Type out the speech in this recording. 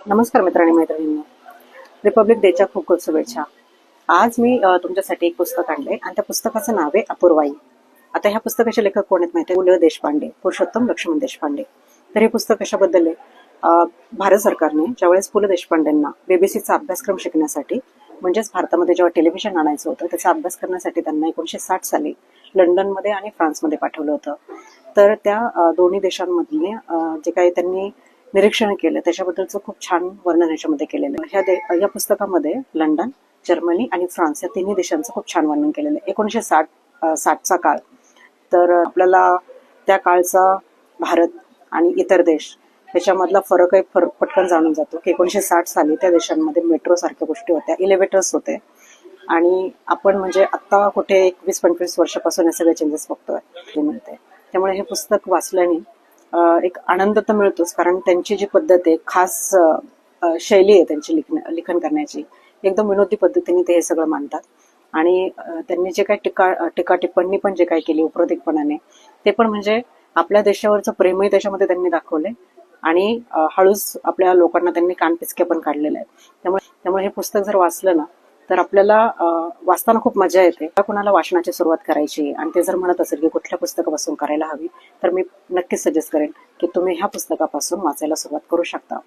नमस्कार मित्रांनी मैत्रिणींनो, रिपब्लिक डेच्या खूप खूप शुभेच्छा. आज मी तुमच्यासाठी एक पुस्तक आणले आणि त्या पुस्तकाचं नाव आहे अपूर्वाई. आता ह्या पुस्तकाचे लेखक कोण आहेत माहिती आहे? पु. ल. देशपांडे, पुरुषोत्तम लक्ष्मण देशपांडे. तर हे पुस्तक कशाबद्दल आहे? भारत सरकारने ज्यावेळेस पु. ल. देशपांडेंना बीबीसीचा अभ्यासक्रम शिकण्यासाठी, म्हणजेच भारतामध्ये जेव्हा टेलिव्हिजन आणायचं होतं त्याचा अभ्यास करण्यासाठी त्यांना 1960 साली लंडनमध्ये आणि फ्रान्समध्ये पाठवलं होतं. तर त्या दोन्ही देशांमधले जे काही त्यांनी निरीक्षण केलं त्याच्याबद्दलचं खूप छान वर्णन याच्यामध्ये केलेलं आहे. या पुस्तकामध्ये लंडन, जर्मनी आणि फ्रान्स या तिन्ही देशांचं खूप छान वर्णन केलेलं आहे. 1960चा काळ. तर आपल्याला त्या काळचा भारत आणि इतर देश याच्यामधला फरक पटकन जाणून जातो की 1960 साली त्या देशांमध्ये मेट्रो सारख्या गोष्टी होत्या, इलेव्हेटर्स होते, आणि आपण म्हणजे आता कुठे 21-25 वर्षापासून हे सगळे चेंजेस बघतोय ते मिळते. त्यामुळे हे पुस्तक वाचल्याने एक आनंद तर मिळतोच, कारण त्यांची जी पद्धत आहे, खास शैली आहे त्यांची लिखन करण्याची, एकदम विनोदी पद्धतीने ते हे सगळं मांडतात. आणि त्यांनी जे काही टीका टिप्पणी पण जे काही केली उपरोधिकपणाने, ते पण म्हणजे आपल्या देशावरचं प्रेमही त्याच्यामध्ये त्यांनी दाखवले आणि हळूच आपल्या लोकांना त्यांनी कानपिचके पण काढलेले आहेत. त्यामुळे हे पुस्तक जर वाचलं ना तर आपल्याला वाचताना खूप मजा येते. कुणाला वाचनाची सुरुवात करायची आणि ते जर म्हणत असेल की कुठल्या पुस्तकापासून करायला हवी, तर मी नक्कीच सजेस्ट करेन की तुम्ही ह्या पुस्तकापासून वाचायला सुरुवात करू शकता.